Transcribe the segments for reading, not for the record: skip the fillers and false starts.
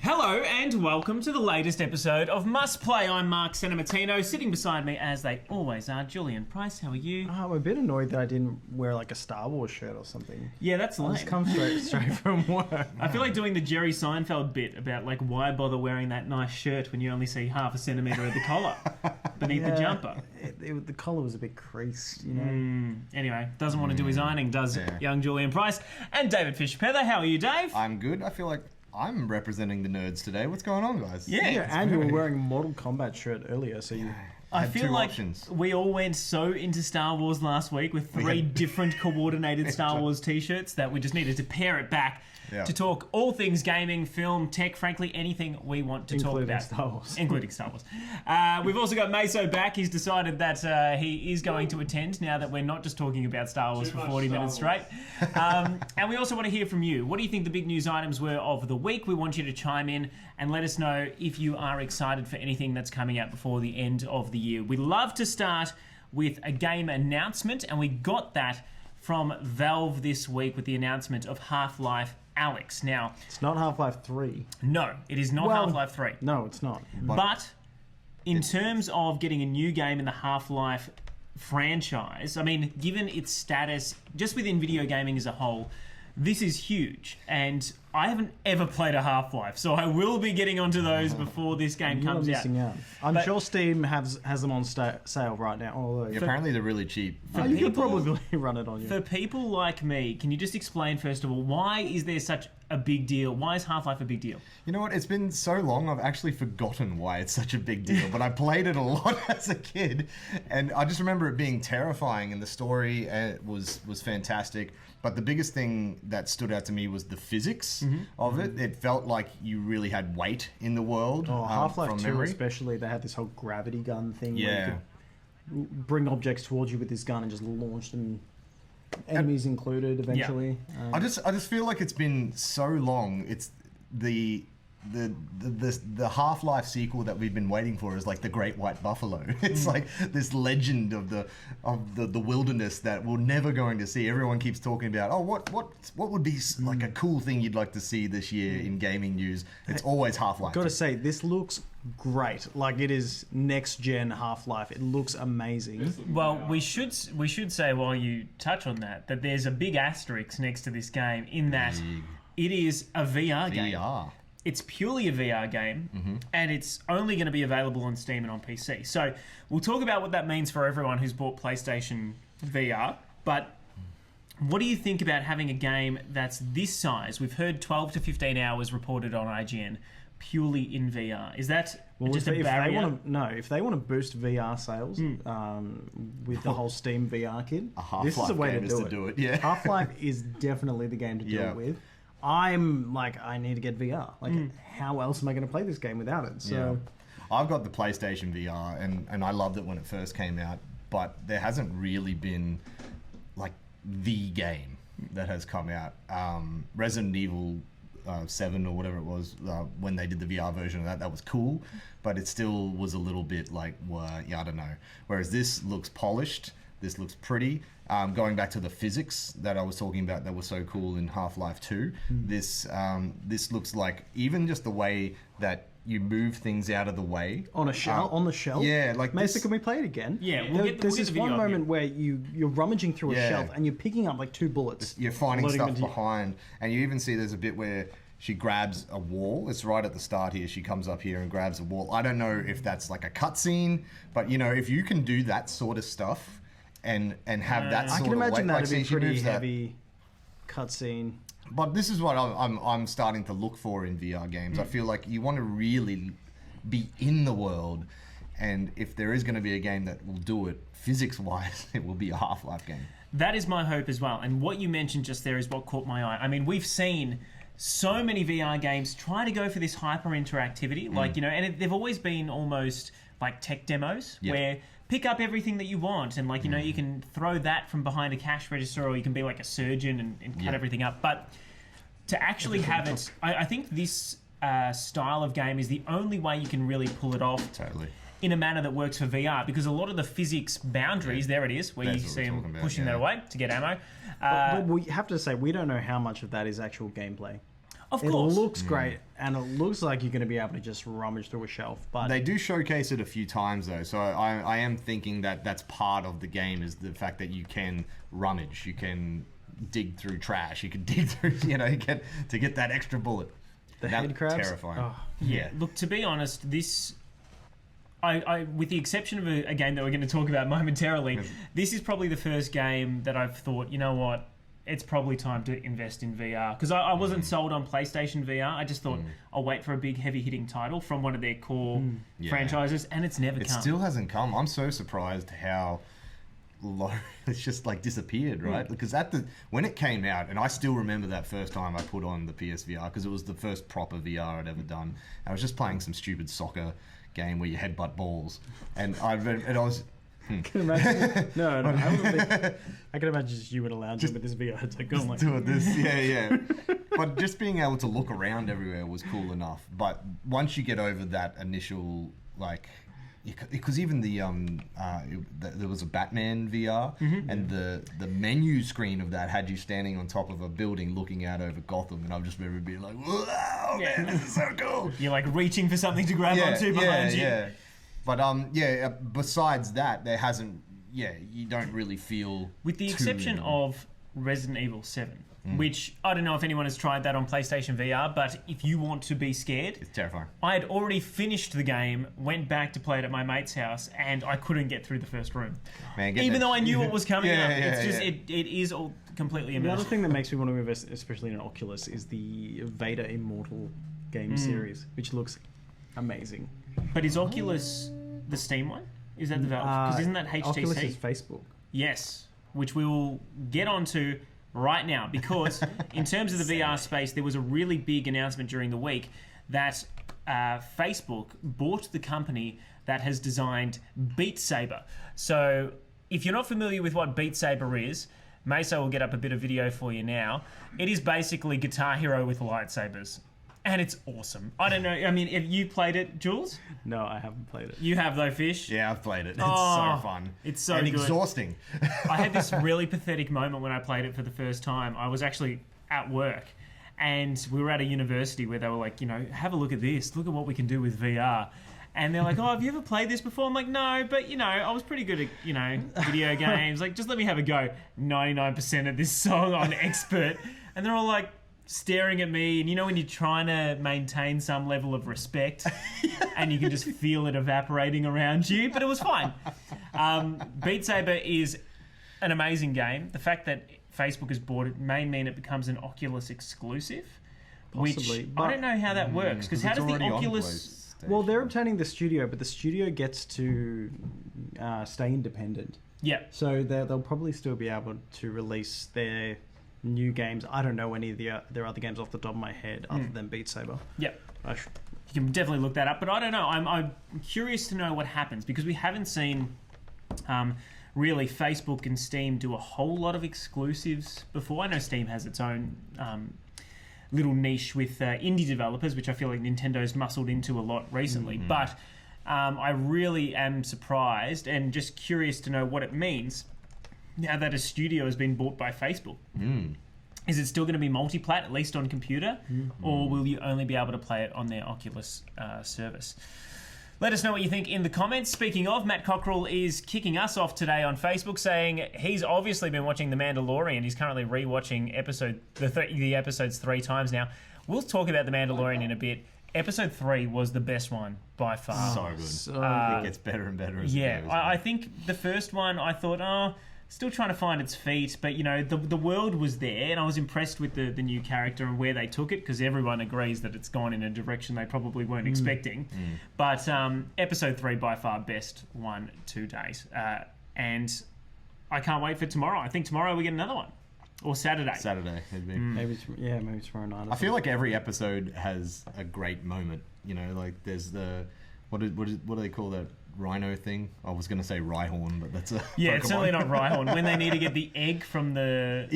Hello and welcome to the latest episode of Must Play. I'm Mark Cinematino. Sitting beside me, as they always are, Julian Price. How are you? I'm a bit annoyed that I didn't wear like a Star Wars shirt or something. Yeah, that's lame. I just come straight from work. I feel like doing the Jerry Seinfeld bit about like why bother wearing that nice shirt when you only see half a centimetre of the collar beneath the jumper. The collar was a bit creased, you know. Anyway, doesn't want to do his ironing, does young Julian Price. And David Fisher-Pether. How are you, Dave? I'm good. I feel like I'm representing the nerds today. What's going on, guys? Yeah, and you were wearing a Mortal Kombat shirt earlier, so you... I feel like we all went so into Star Wars last week with three different coordinated Star Wars t-shirts that we just needed to pare it back to talk all things gaming, film, tech, frankly, anything we want to talk about. Including Star Wars. We've also got Meso back. He's decided that he is going to attend now that we're not just talking about Star Wars for 40 minutes straight. And we also want to hear from you. What do you think the big news items were of the week? We want you to chime in and let us know if you are excited for anything that's coming out before the end of the year. We love to start with a game announcement, and we got that from Valve this week with the announcement of Half-Life Alyx. Now, it's not Half-Life 3. No, it is not Half-Life 3. No, it's not. But in terms of getting a new game in the Half-Life franchise, I mean, given its status just within video gaming as a whole, this is huge, and I haven't ever played a Half-Life, so I will be getting onto those before this game comes out. I'm sure Steam has them on sale right now. Although apparently they're really cheap. You could probably run it on you. For people like me, can you just explain, first of all, why is there such a big deal? Why is Half-Life a big deal? You know what? It's been so long, I've actually forgotten why it's such a big deal, but I played it a lot as a kid, and I just remember it being terrifying, and the story was fantastic. But the biggest thing that stood out to me was the physics of it. It felt like you really had weight in the world. Half-Life 2 especially, they had this whole gravity gun thing where you could bring objects towards you with this gun and just launch them, enemies included eventually. I just feel like it's been so long. It's the Half-Life sequel that we've been waiting for is like the Great White Buffalo. It's like this legend of the wilderness that we're never going to see. Everyone keeps talking about, what would be like a cool thing you'd like to see this year in gaming news? It's always Half-Life. Got to say, this looks great. Like, it is next gen Half-Life. It looks amazing. Well, we should say, while you touch on that there's a big asterisk next to this game in that it is a VR game. It's purely a VR game, and it's only going to be available on Steam and on PC. So we'll talk about what that means for everyone who's bought PlayStation VR. But what do you think about having a game that's this size? We've heard 12 to 15 hours reported on IGN, purely in VR. Is that just a barrier? If they want to boost VR sales with the whole Steam VR kit, this is a way to do it. Half-Life is definitely the game to do it with. I'm like, I need to get VR. Like, how else am I going to play this game without it? So, I've got the PlayStation VR, and I loved it when it first came out, but there hasn't really been like the game that has come out. Resident Evil 7 or whatever it was, when they did the VR version of that was cool, but it still was a little bit like, I don't know. Whereas this looks polished. This looks pretty. Going back to the physics that I was talking about that was so cool in Half-Life 2, this looks like even just the way that you move things out of the way. On the shelf? Yeah. Like Mesa, can we play it again? Yeah, there's this one moment where you're rummaging through a shelf and you're picking up like 2 bullets. You're finding stuff behind, and you even see there's a bit where she grabs a wall. It's right at the start here. She comes up here and grabs a wall. I don't know if that's like a cutscene, but if you can do that sort of stuff, and have that sort of weight. I can imagine that'd be pretty heavy cutscene. But this is what I'm starting to look for in VR games. I feel like you want to really be in the world, and if there is going to be a game that will do it physics-wise, it will be a Half-Life game. That is my hope as well. And what you mentioned just there is what caught my eye. I mean, we've seen so many VR games try to go for this hyper interactivity, like, and they've always been almost like tech demos where pick up everything that you want, and like, you can throw that from behind a cash register, or you can be like a surgeon and cut everything up. But to actually have it, I think this style of game is the only way you can really pull it off. Totally. in a manner that works for VR, because a lot of the physics boundaries, there it is, where you see them pushing that away to get ammo. But we have to say, we don't know how much of that is actual gameplay. Of course. It looks great, and it looks like you're going to be able to just rummage through a shelf. But they do showcase it a few times, though, so I am thinking that that's part of the game, is the fact that you can rummage, you can dig through trash, you can dig through, to get that extra bullet. The head crabs? Terrifying. Oh. Yeah. Look, to be honest, this... I with the exception of a game that we're going to talk about momentarily, this is probably the first game that I've thought, you know what, it's probably time to invest in VR. Because I wasn't sold on PlayStation VR. I just thought, I'll wait for a big, heavy-hitting title from one of their core franchises, and it's never come. It still hasn't come. I'm so surprised how low it's just like disappeared, right? Because when it came out, and I still remember that first time I put on the PSVR, because it was the first proper VR I'd ever done. I was just playing some stupid soccer game where you headbutt balls, and I was. Can imagine. No, I can imagine just you and a lounge with this VR headset going like doing this, yeah. But just being able to look around everywhere was cool enough. But once you get over that initial because even there was a Batman VR, and the menu screen of that had you standing on top of a building looking out over Gotham, and I just remember being like, "Wow, man, this is so cool!" You're like reaching for something to grab onto behind you. Yeah. But besides that, there hasn't. Yeah, you don't really feel. With the exception of Resident Evil 7, which I don't know if anyone has tried that on PlayStation VR, but if you want to be scared, it's terrifying. I had already finished the game, went back to play it at my mate's house, and I couldn't get through the first room. Man, even though I knew what was coming up, it is all completely immersive. The other thing that makes me want to invest, especially in an Oculus, is the Vader Immortal game series, which looks amazing. But is Oculus the Steam one? Is that the Valve? Because isn't that HTC? Oculus is Facebook. Yes, which we will get onto right now, because in terms of the VR space, there was a really big announcement during the week that Facebook bought the company that has designed Beat Saber. So if you're not familiar with what Beat Saber is, Mesa will get up a bit of video for you now. It is basically Guitar Hero with lightsabers. And it's awesome. I don't know. I mean, have you played it, Jules? No, I haven't played it. You have, though, Fish? Yeah, I've played it. It's so fun. It's so good. And exhausting. I had this really pathetic moment when I played it for the first time. I was actually at work, and we were at a university where they were like, have a look at this. Look at what we can do with VR. And they're like, oh, have you ever played this before? I'm like, no, but, I was pretty good at, video games. Like, just let me have a go. 99% of this song on expert. And they're all like, staring at me, and when you're trying to maintain some level of respect and you can just feel it evaporating around you, but it was fine. Beat Saber is an amazing game. The fact that Facebook has bought it may mean it becomes an Oculus exclusive. Possibly, which I don't know how that works, because how does the Oculus... Well, they're obtaining the studio, but the studio gets to stay independent. Yeah. So they'll probably still be able to release their new games. I don't know any of their other games off the top of my head other than Beat Saber. Yep. You can definitely look that up, but I don't know. I'm curious to know what happens, because we haven't seen really Facebook and Steam do a whole lot of exclusives before. I know Steam has its own little niche with indie developers, which I feel like Nintendo's muscled into a lot recently, but I really am surprised and just curious to know what it means now that a studio has been bought by Facebook. Is it still going to be multi-plat, at least on computer, or will you only be able to play it on their Oculus service? Let us know what you think in the comments. Speaking of, Matt Cockrell is kicking us off today on Facebook, saying he's obviously been watching The Mandalorian. He's currently rewatching the episodes 3 times now. We'll talk about The Mandalorian in a bit. Episode 3 was the best one by far. So good. It gets better and better as it goes. I think the first one, I thought, still trying to find its feet, but the world was there, and I was impressed with the new character and where they took it, because everyone agrees that it's gone in a direction they probably weren't expecting. But episode 3 by far best one to date, and I can't wait for tomorrow. I think tomorrow we get another one, or Saturday. It'd be. Maybe tomorrow night. I feel like every episode has a great moment. Like there's the What do they call that rhino thing? I was going to say Rhyhorn, but that's a yeah, Pokemon. It's certainly not Rhyhorn. When they need to get the egg from the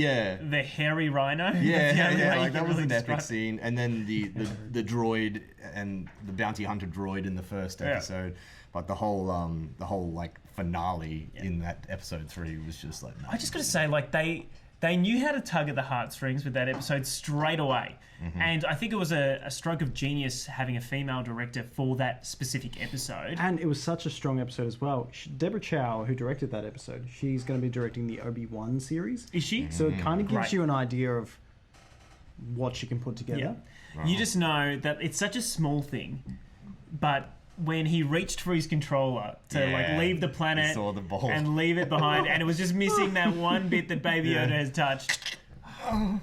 hairy rhino. Yeah, like that was an epic scene. And then the droid and the bounty hunter droid in the first episode, but the whole like finale in that episode 3 was just like. I just got to say, like they knew how to tug at the heartstrings with that episode straight away. Mm-hmm. And I think it was a stroke of genius having a female director for that specific episode. And it was such a strong episode as well. Deborah Chow, who directed that episode, she's going to be directing the Obi-Wan series. Is she? So it kind of gives you an idea of what she can put together. Yeah. Wow. You just know that it's such a small thing, but when he reached for his controller to like leave the planet and leave it behind, and it was just missing that one bit that Baby Yoda has touched.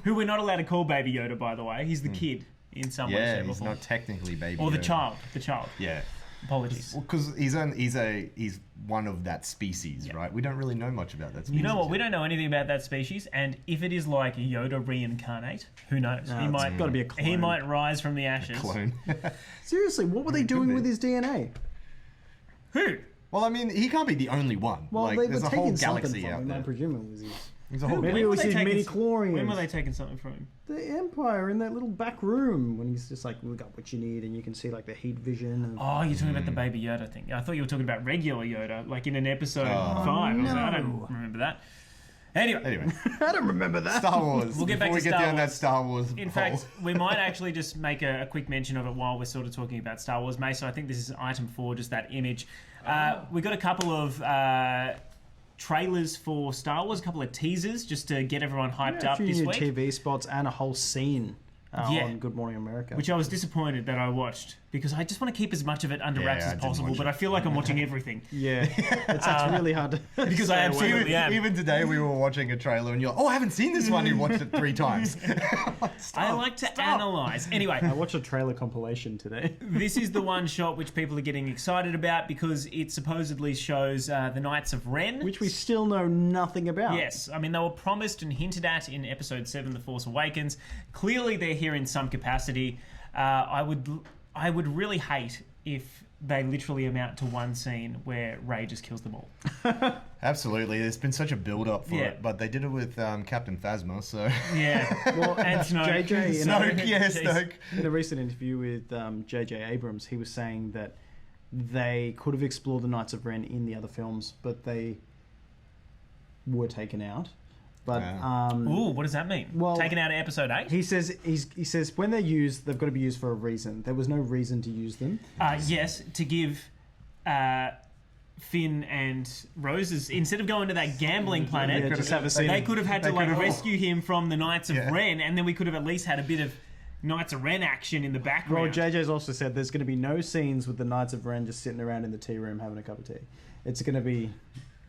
Who we're not allowed to call Baby Yoda, by the way. He's the kid in some way, shape, or form. Yeah, he's not technically Baby Yoda. Or the child. The child. Yeah. Apologies. Well, because he's one of that species, right? We don't really know much about that species. You know what? We don't know anything about that species, and if it is like a Yoda reincarnate, who knows? He might got to be a clone. He might rise from the ashes. A clone. Seriously, what were they doing with his DNA? Who? Well, I mean, he can't be the only one. Well, like, there's a whole galaxy out there. I presume it was his. Maybe it was his midi-chlorians. When were they taking something from him? The Empire in that little back room when he's just like, we got what you need, and you can see like the heat vision. Oh, you're talking about the Baby Yoda thing. I thought you were talking about regular Yoda, like in an episode 5. No. I don't remember that. Anyway. I don't remember that. Star Wars. We'll get back to Star Wars. Down that Star Wars. In fact, we might actually just make a quick mention of it while we're sort of talking about Star Wars. Mace, so I think this is item 4, just that image. We got a couple of trailers for Star Wars, a couple of teasers just to get everyone hyped up this week. TV spots and a whole scene on Good Morning America. Which I was disappointed that I watched because I just want to keep as much of it under wraps as possible, but I feel like I'm watching everything. Yeah, it's really hard to because I absolutely am. Even today we were watching a trailer and you're like, I haven't seen this one. You watched it 3 times. I like to analyse. Anyway. I watched a trailer compilation today. This is the one shot which people are getting excited about because it supposedly shows the Knights of Ren. Which we still know nothing about. Yes. I mean, they were promised and hinted at in Episode 7, The Force Awakens. Clearly they're here in some capacity. I would really hate if they literally amount to one scene where Rey just kills them all. Absolutely. There's been such a build-up for it, but they did it with Captain Phasma, so... Yeah. Well, and Snoke. Snoke. In a recent interview with J.J. Abrams, he was saying that they could have explored the Knights of Ren in the other films, but they were taken out. But what does that mean? Well, taken out of Episode 8? He says when they're used, they've got to be used for a reason. There was no reason to use them. Yes, to give Finn and Rose's, instead of going to that gambling planet, they could have had to rescue him from the Knights of Ren, and then we could have at least had a bit of Knights of Ren action in the background. Well, JJ's also said there's going to be no scenes with the Knights of Ren just sitting around in the tea room having a cup of tea. It's going to be...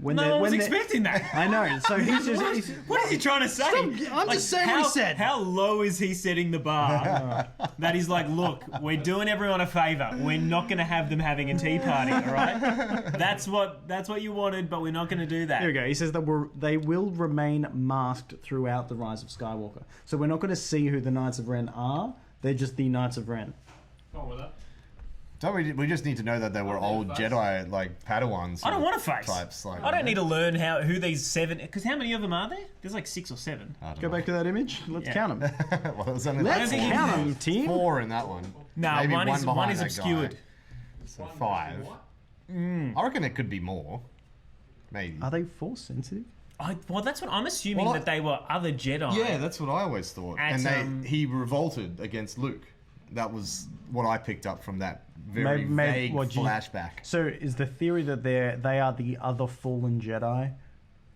No one was expecting that. I know. So he's just... What is he trying to say? I'm just saying what he said. How low is he setting the bar? That he's like, look, we're doing everyone a favour. We're not going to have them having a tea party, all right? That's what you wanted, but we're not going to do that. Here we go. He says that they will remain masked throughout the Rise of Skywalker. So we're not going to see who the Knights of Ren are. They're just the Knights of Ren. Oh, well, that... So we just need to know that they were old Jedi, like Padawans. I don't want a face. Types, I don't need to learn who these 7... Because how many of them are there? There's like 6 or 7. Go back to that image. Let's count them. Let's count them, team. 4 in that one. No, one is obscured. So 5. I reckon it could be more. Maybe. Are they Force sensitive? Well, that's what I'm assuming, that they were other Jedi. Yeah, that's what I always thought. He revolted against Luke. That was what I picked up from that very vague flashback. So is the theory that they are the other fallen Jedi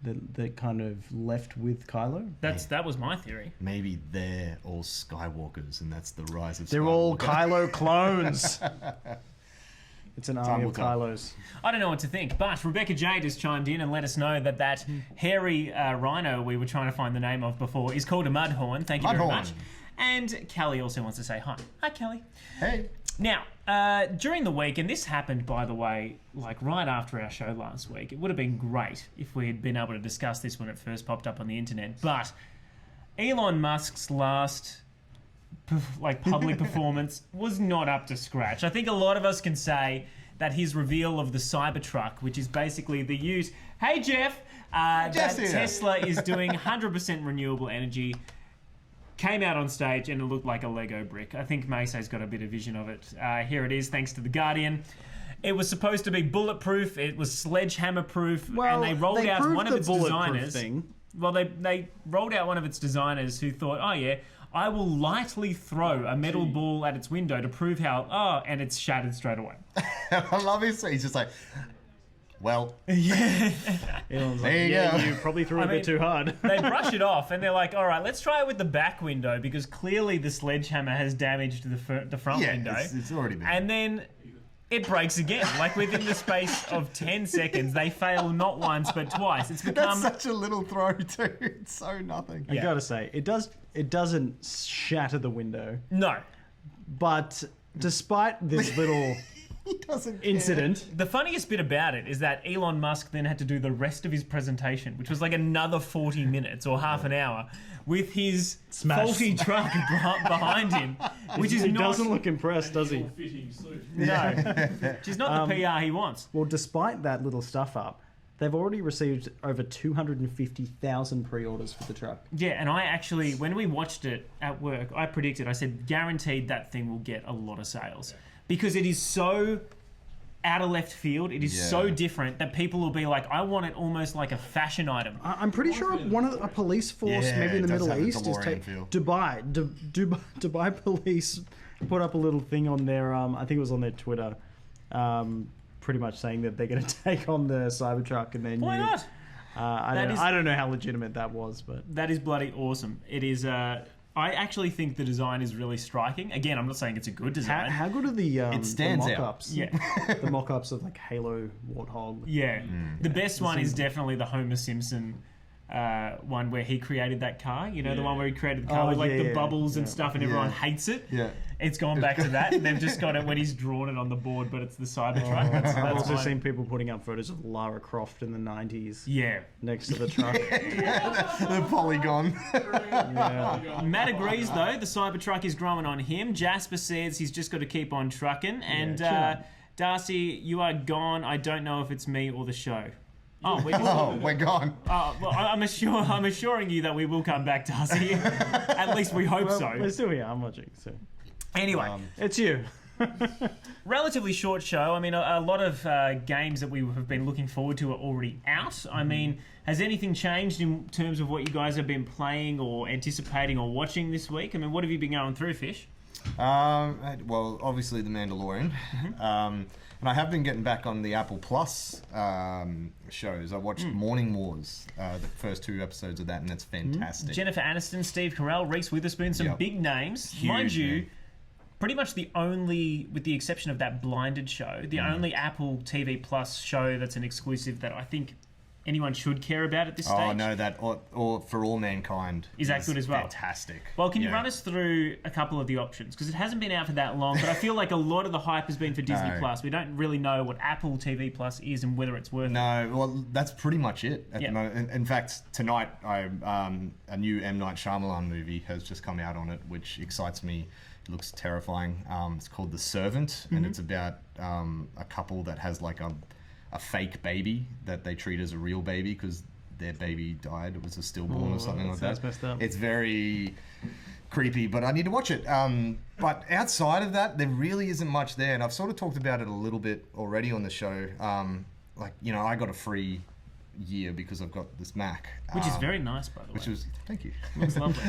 that kind of left with Kylo? That was my theory. Maybe they're all Skywalkers, and that's the rise of Skywalker. They're all Kylo clones. It's an army of Kylos. I don't know what to think, but Rebecca Jade has chimed in and let us know that hairy rhino we were trying to find the name of before is called a Mudhorn. Thank you very much. And Kelly also wants to say hi. Hi, Kelly. Hey. Now, during the week, and this happened, by the way, like right after our show last week, it would have been great if we had been able to discuss this when it first popped up on the internet, but Elon Musk's last public performance was not up to scratch. I think a lot of us can say that his reveal of the Cybertruck, which is basically the use. Hey Jeff, that Tesla is doing 100% renewable energy, came out on stage and it looked like a Lego brick. I think Mace's got a bit of vision of it. Here it is, thanks to The Guardian. It was supposed to be bulletproof. It was sledgehammer proof, and they rolled out one of its designers. Well, they rolled out one of its designers who thought, oh yeah, I will lightly throw a metal ball at its window to prove how, and it's shattered straight away. I love his. He's just like, well, yeah. Elon's like, there you go. You probably threw a bit too hard. They brush it off and they're like, all right, let's try it with the back window because clearly the sledgehammer has damaged the front window. It's already been. And then it breaks again. Like within the space of 10 seconds, they fail not once but twice. It's become That's such a little throw too. It's so nothing. I gotta say, it doesn't shatter the window. No. But despite this little incident, the funniest bit about it is that Elon Musk then had to do the rest of his presentation, which was like another 40 minutes or half an hour, with his faulty truck behind him, which is he doesn't look impressed, does he? No, which is not the PR he wants. Well, despite that little stuff up, they've already received over 250,000 pre-orders for the truck. Yeah, and I actually, when we watched it at work, I predicted, I said, guaranteed that thing will get a lot of sales. Because it is so out of left field, it is so different that people will be like, I want it almost like a fashion item. I'm pretty sure a police force, maybe in the Middle East, is Dubai police put up a little thing on their, I think it was on their Twitter, pretty much saying that they're going to take on the Cybertruck and then why not? I don't know how legitimate that was, but that is bloody awesome. It is. I actually think the design is really striking. Again, I'm not saying it's a good design. How good are the it stands the mock-ups? Yeah, the mock-ups of like Halo, Warthog. Yeah, the best one is definitely the Homer Simpson one where he created that car. You know, the one where he created the car with like the bubbles and stuff, and everyone hates it. Yeah. It's gone back to that. They've just got it when he's drawn it on the board, but it's the Cybertruck. I've also seen people putting up photos of Lara Croft in the 90s. Yeah. Next to the truck. The polygon. Matt agrees, though. The Cybertruck is growing on him. Jasper says he's just got to keep on trucking. And Darcy, you are gone. I don't know if it's me or the show. Oh, we're gone. Well, I'm assuring you that we will come back, Darcy. At least we hope so. We're still here. I'm watching. So anyway, it's you. Relatively short show. I mean, a lot of games that we have been looking forward to are already out. I mean, has anything changed in terms of what you guys have been playing or anticipating or watching this week? I mean, what have you been going through, Fish? Well, obviously The Mandalorian. And I have been getting back on the Apple Plus shows. I watched Morning Wars, the first 2 episodes of that, and it's fantastic. Jennifer Aniston, Steve Carell, Reese Witherspoon, some big names. Huge, mind you, pretty much the only, with the exception of that Blinded show, the only Apple TV Plus show that's an exclusive that I think anyone should care about at this stage. Oh, no, that or For All Mankind is that good as well? Fantastic. Well, can you run us through a couple of the options? Because it hasn't been out for that long, but I feel like a lot of the hype has been for Disney Plus. We don't really know what Apple TV Plus is and whether it's worth it. No, well, that's pretty much it at the moment. In fact, tonight, a new M. Night Shyamalan movie has just come out on it, which excites me. It looks terrifying. It's called The Servant, and it's about a couple that has like a fake baby that they treat as a real baby because their baby died. It was a stillborn or something like that. Messed up. It's very creepy, but I need to watch it. But outside of that, there really isn't much there, and I've sort of talked about it a little bit already on the show. I got a free year because I've got this Mac, which is very nice, by the way. Which was thank you. Looks lovely.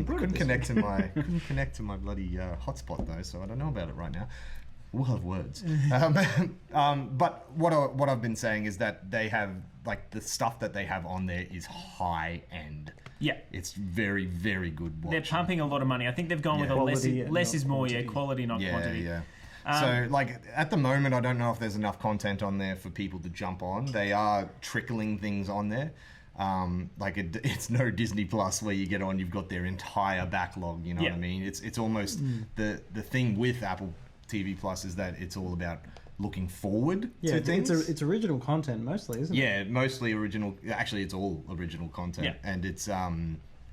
Couldn't connect to my bloody hotspot though, so I don't know about it right now. We'll have words. But what I've been saying is that they have, like, the stuff that they have on there is high end. Yeah. It's very, very good watching. They're pumping a lot of money. I think they've gone with a less is more, quality, not quantity. Yeah. So, like, at the moment, I don't know if there's enough content on there for people to jump on. They are trickling things on there. It's no Disney Plus where you get on, you've got their entire backlog, you know what I mean? It's almost the thing with Apple TV Plus is that it's all about looking forward to things. It's original content mostly, isn't it? Yeah, mostly original. Actually, it's all original content, and it's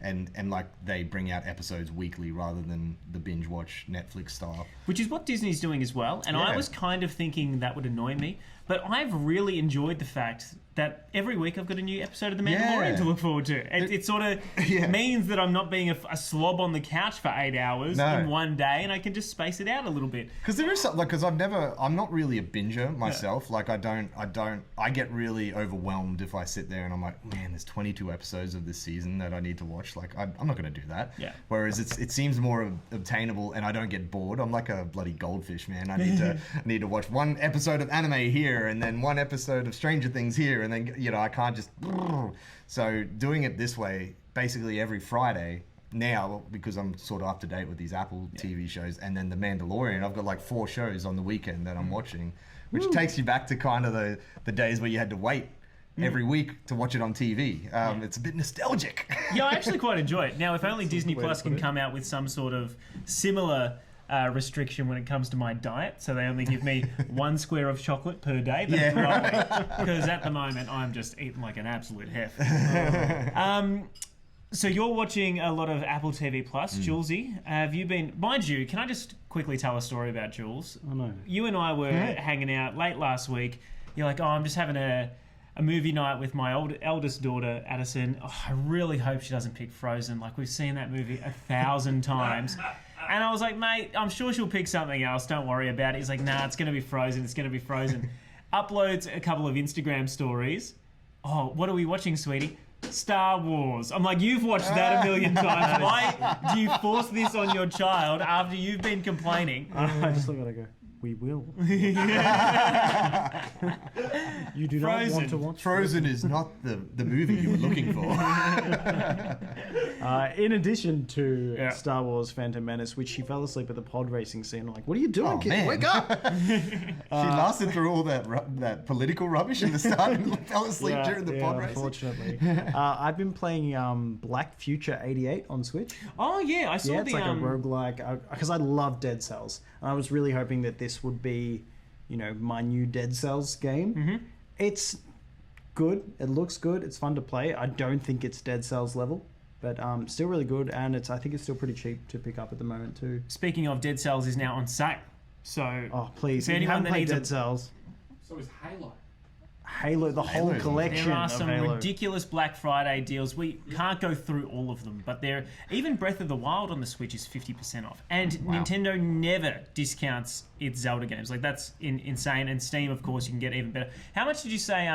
and like they bring out episodes weekly rather than the binge watch Netflix style. Which is what Disney's doing as well. And I was kind of thinking that would annoy me. But I've really enjoyed the fact that every week I've got a new episode of The Mandalorian to look forward to. It sort of means that I'm not being a slob on the couch for 8 hours in one day, and I can just space it out a little bit. Because there is something, because I'm not really a binger myself. Yeah. Like I get really overwhelmed if I sit there and I'm like, man, there's 22 episodes of this season that I need to watch. Like I'm not going to do that. Yeah. Whereas it seems more obtainable, and I don't get bored. I'm like a bloody goldfish, man. I need to watch one episode of anime here, and then one episode of Stranger Things here, and then I can't just. So doing it this way, basically every Friday now, because I'm sort of up to date with these Apple TV shows, and then The Mandalorian, I've got like 4 shows on the weekend that I'm watching, which takes you back to kind of the days where you had to wait every week to watch it on TV. It's a bit nostalgic. Yeah, I actually quite enjoy it. Now, if only Disney Plus can come out with some sort of similar restriction when it comes to my diet, so they only give me 1 square of chocolate per day. Because at the moment I'm just eating like an absolute hef. So you're watching a lot of Apple TV Plus, Julesy. Have you been? Mind you, can I just quickly tell a story about Jules? Oh no. You and I were hanging out late last week. You're like, I'm just having a movie night with my eldest daughter, Addison. Oh, I really hope she doesn't pick Frozen. Like, we've seen that movie 1,000 times. And I was like, mate, I'm sure she'll pick something else. Don't worry about it. He's like, nah, it's going to be Frozen. It's going to be Frozen. Uploads a couple of Instagram stories. Oh, what are we watching, sweetie? Star Wars. I'm like, you've watched that 1 million times. Why do you force this on your child after you've been complaining? I just look at it and go, we will. You do not want to watch Frozen is not the movie you were looking for. In addition to Star Wars Phantom Menace, which she fell asleep at the pod racing scene. I'm like, what are you doing, kid? Man. Wake up! She lasted through all that political rubbish in the start and fell asleep during the pod racing. Unfortunately. I've been playing Black Future 88 on Switch. Oh, yeah. I saw it's like a roguelike. Because I love Dead Cells. And I was really hoping that this would be, my new Dead Cells game. Mm-hmm. It's good. It looks good. It's fun to play. I don't think it's Dead Cells level, but still really good. And I think it's still pretty cheap to pick up at the moment too. Speaking of, Dead Cells is now on sale. So, please! If anyone that needs Dead Cells, so is Halo. Halo, the whole collection. There are some ridiculous Black Friday deals. We can't go through all of them, but even Breath of the Wild on the Switch is 50% off. And Nintendo never discounts its Zelda games. Like, that's insane. And Steam, of course, you can get even better. How much did you say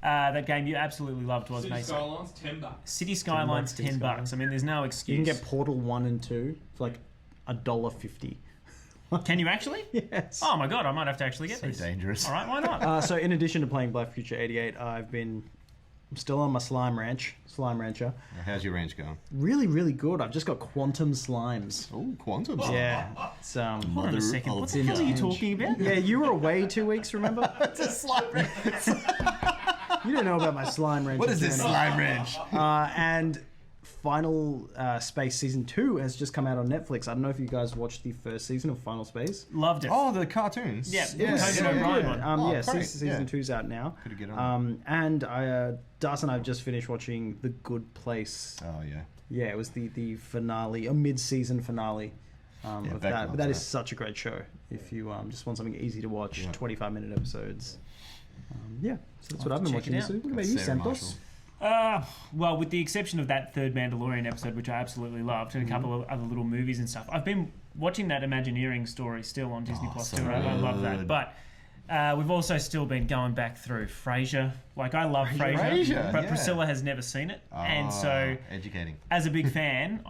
that game you absolutely loved was, Mason? City Skylines, $10. City Skylines, $10. I mean, there's no excuse. You can get Portal 1 and 2 for like $1.50. Can you actually? Yes. Oh my god, I might have to actually get this. So dangerous. All right, why not? So in addition to playing Black Future 88, I'm still on my Slime Rancher. How's your ranch going? Really, really good. I've just got quantum slimes. Oh, quantum. Yeah. It's, hold on a second. What the hell are you talking about? Yeah, you were away 2 weeks, remember? It's a slime ranch. You don't know about my Slime Ranch. What is this slime ranch? And Final Space Season 2 has just come out on Netflix. I don't know if you guys watched the first season of Final Space. Loved it. Oh, the cartoons. Yeah, so O'Brien one. Season 2's out now. Could get on. And Darcy and I have just finished watching The Good Place. Oh, yeah. Yeah, it was the finale, a mid-season finale of that. But that is such a great show. If you just want something easy to watch, 25-minute episodes. So that's what I've been watching this week. What about you, Santos? Well, with the exception of that third Mandalorian episode, which I absolutely loved, and a couple of other little movies and stuff, I've been watching that Imagineering story still on Disney Plus too, and I love that. But we've also still been going back through Frasier. Like, I love Frasier, but Priscilla has never seen it, and so educating. As a big fan,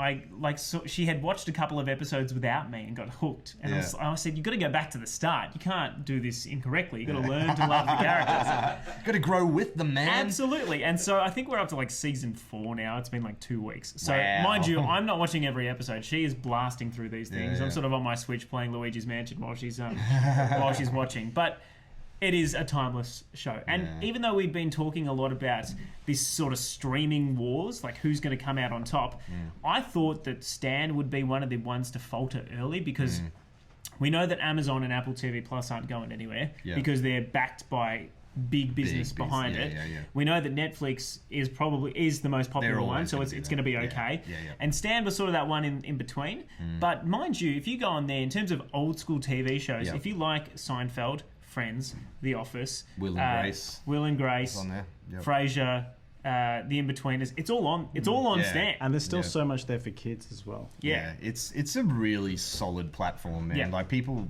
she had watched a couple of episodes without me and got hooked. And I said, "You've got to go back to the start. You can't do this incorrectly. You've got to learn to love the characters. You've got to grow with the man." Absolutely. And so I think we're up to like season 4 now. It's been like 2 weeks. So mind you, I'm not watching every episode. She is blasting through these things. I'm sort of on my Switch playing Luigi's Mansion while she's watching. But it is a timeless show. And even though we've been talking a lot about this sort of streaming wars, like who's going to come out on top, I thought that Stan would be one of the ones to falter early because we know that Amazon and Apple TV Plus aren't going anywhere because they're backed by big business behind it. Yeah. We know that Netflix is the most popular one, so it's going to be okay. Yeah. And Stan was sort of that one in between. But mind you, if you go on there in terms of old school TV shows, if you like Seinfeld, Friends, The Office, Will and Grace on there, Frasier, The In-Betweeners, it's all on Stan. And there's still so much there for kids as well. Yeah. It's a really solid platform, man. Like people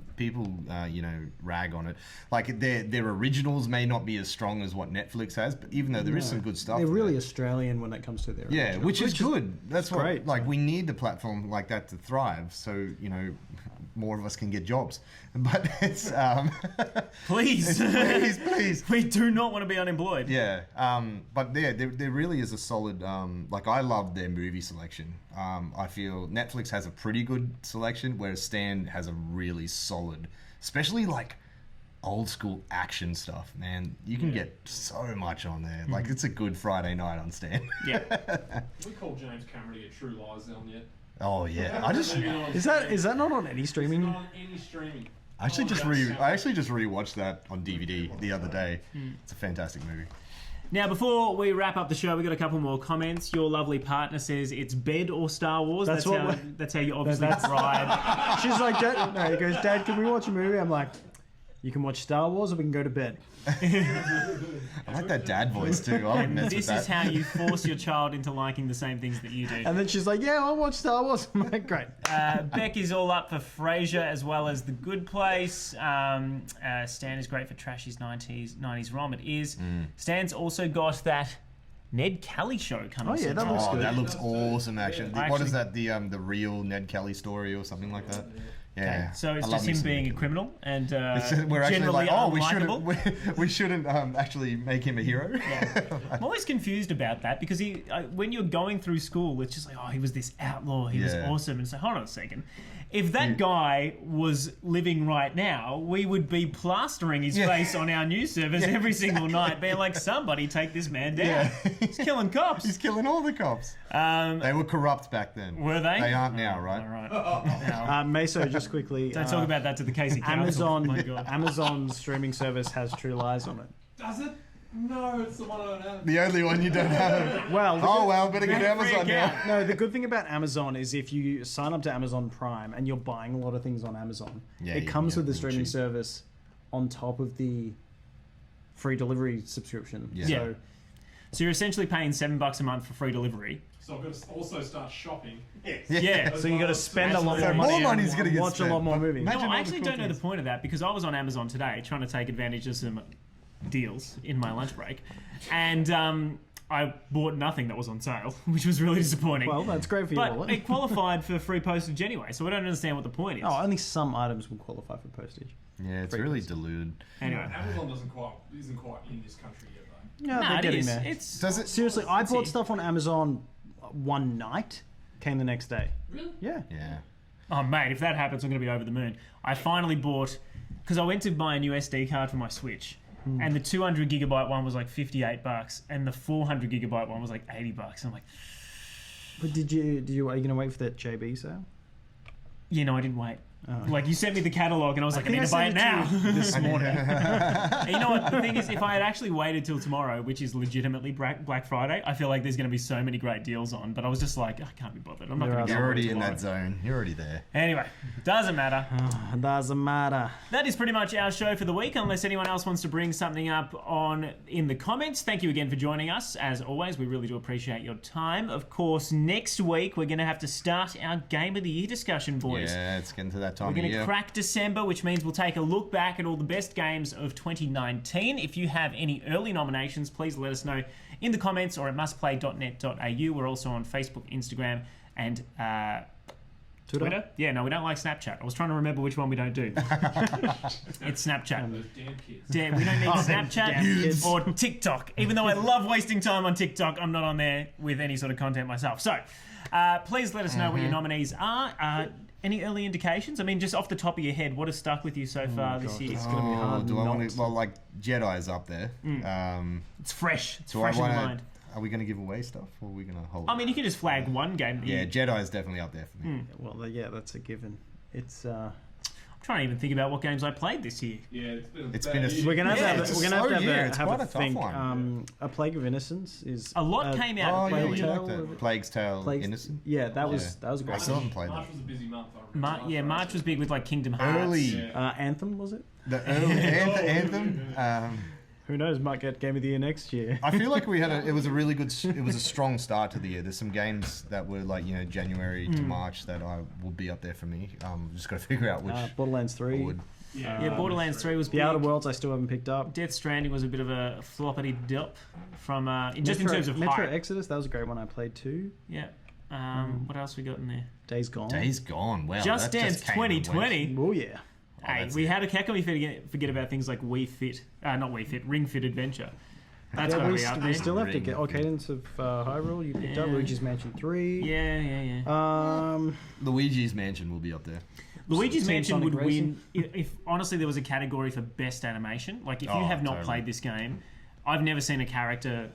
rag on it. Like their originals may not be as strong as what Netflix has, but even though there is some good stuff, they're really Australian when it comes to their originals. which is good. That's what great. Like we need a platform like that to thrive. So more of us can get jobs. But it's please, we do not want to be unemployed. Yeah, but there really is a solid. Like I love their movie selection. I feel Netflix has a pretty good selection, whereas Stan has a really solid, especially like old school action stuff. Man, you can get so much on there. Like it's a good Friday night on Stan. Yeah. We call James Cameron to get True Lies on yet. Oh yeah, is that not on any streaming? It's not on any streaming. I actually just rewatched that on DVD the other day. It's a fantastic movie. Now, before we wrap up the show, we got a couple more comments. Your lovely partner says it's bed or Star Wars. That's how you obviously ride. She's like, he goes, Dad, can we watch a movie? I'm like, you can watch Star Wars or we can go to bed. I like that dad voice too. I wouldn't mess with This that. is how you force your child into liking the same things that you do. And then she's like, yeah, I'll watch Star Wars. I'm like, great. Becky's all up for Frasier as well as The Good Place. Stan is great for trashy 90s rom. It is. Stan's also got that Ned Kelly show coming. Oh yeah, that looks good. That looks awesome, actually. What is that? The real Ned Kelly story or something like that? Yeah. Okay. So it's just him being a criminal and we're actually like, we shouldn't actually make him a hero. Yeah. I'm always confused about that because when you're going through school, it's just like, oh, he was this outlaw, he was awesome, and so hold on a second. If that guy was living right now, we would be plastering his face on our news service every single night, being like, somebody take this man down. Yeah. He's killing cops. He's killing all the cops. They were corrupt back then. Were they? They aren't now, right? All right. Meso, just quickly. Don't talk about that to the Casey Council. Amazon's streaming service has True Lies on it. Does it? No, it's the one I don't have. The only one you don't have. Well, better get Amazon now. No, the good thing about Amazon is if you sign up to Amazon Prime and you're buying a lot of things on Amazon, it comes with the streaming service on top of the free delivery subscription. Yeah. So you're essentially paying $7 a month for free delivery. So I've got to also start shopping. Yeah. So you got to spend a lot more money. More money's going to get watch spent. a lot more movies. No, I actually don't know the point of that because I was on Amazon today trying to take advantage of some deals in my lunch break, and I bought nothing that was on sale, which was really disappointing. Well, that's great for you. But it qualified for free postage anyway, so I don't understand what the point is. Oh, only some items will qualify for postage. Yeah, it's really diluted. Anyway, Amazon isn't quite in this country yet, though. Yeah, they're getting there. Does it? Seriously, I bought stuff on Amazon one night, came the next day. Really? Yeah. Yeah. Oh, mate, if that happens, I'm going to be over the moon. I finally bought, because I went to buy a new SD card for my Switch, and the 200 gigabyte one was like $58, and the 400 gigabyte one was like $80. I'm like, but are you going to wait for that JB sale? Yeah, no, I didn't wait. Like, you sent me the catalogue and I was like, I need to buy it now. This morning. You know what? The thing is, if I had actually waited till tomorrow, which is legitimately Black Friday, I feel like there's going to be so many great deals on. But I was just like, I can't be bothered. I'm not going to go. You're already in that zone. You're already there. Anyway, doesn't matter. Doesn't matter. That is pretty much our show for the week, unless anyone else wants to bring something up in the comments. Thank you again for joining us. As always, we really do appreciate your time. Of course, next week, we're going to have to start our Game of the Year discussion, boys. Yeah, it's getting to that time We're of going year. to crack December, which means we'll take a look back at all the best games of 2019. If you have any early nominations, please let us know in the comments or at mustplay.net.au. We're also on Facebook, Instagram, and Twitter? Yeah, no, we don't like Snapchat. I was trying to remember which one we don't do. It's Snapchat. Those damn kids. Damn, we don't need Snapchat or TikTok. Even though I love wasting time on TikTok, I'm not on there with any sort of content myself. So, please let us know what your nominees are. Any early indications? I mean, just off the top of your head, what has stuck with you so far this year? It's going to be hard. Do I want to? Well, like Jedi's up there. It's fresh. It's do fresh I wanna, in the mind. Are we going to give away stuff, or are we going to hold? I mean, you can just flag one game. Yeah, Jedi's definitely up there for me. Well, yeah, that's a given. It's. I'm trying to even think about what games I played this year. Yeah, it's been a We're gonna have it's to a have slow to year. have It's a quite a tough think. one. A Plague of Innocence is A lot came out. Oh, yeah, Plague you Tale, like that. Plague's Tale, Innocent. Yeah, that was a great. I still haven't played March that. was a busy month. I remember. March was big with like Kingdom Hearts. Early. Anthem, was it? The early Anthem. Who knows? Might get Game of the Year next year. I feel like it was a really good, it was a strong start to the year. There's some games that were like, January to March that will be up there for me. Just got to figure out which. Borderlands 3. would. Yeah, Borderlands 3 was The big. Outer Worlds I still haven't picked up. Death Stranding was a bit of a floppity dip from just in terms of Metro hype. Exodus, that was a great one I played too. Yeah. What else we got in there? Days Gone. Days Gone. Wow. Just that Dance came and went. 2020. Oh yeah. Hey, how can we forget about things like Wii Fit? Not Wii Fit, Ring Fit Adventure. That's got to be up there. We still have to get Cadence of Hyrule. You picked up Luigi's Mansion 3. Yeah. Luigi's Mansion will be up there. Luigi's Team Mansion Sonic would Racing. win if honestly there was a category for best animation. Like if you have not played this game, I've never seen a character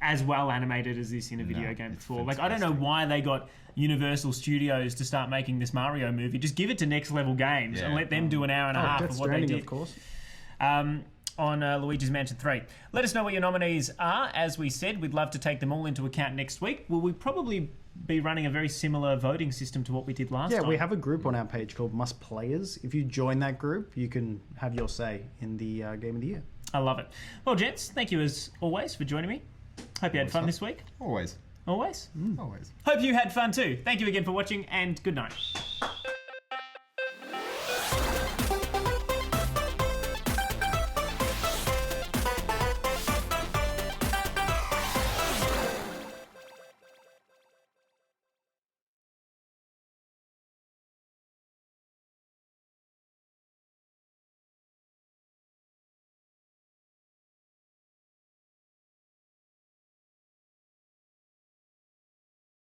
as well animated as this in a video game before. Fantastic. Like I don't know why they got Universal Studios to start making this Mario movie. Just give it to Next Level Games and let them do an hour and a half Death of what they Stranding, did. of course. On Luigi's Mansion 3. Let us know what your nominees are. As we said, we'd love to take them all into account next week. Will we probably be running a very similar voting system to what we did last time? Yeah, we have a group on our page called Must Players. If you join that group, you can have your say in the Game of the Year. I love it. Well, gents, thank you as always for joining me. Hope you had fun this week. Always. Always. Always. Hope you had fun too. Thank you again for watching and good night.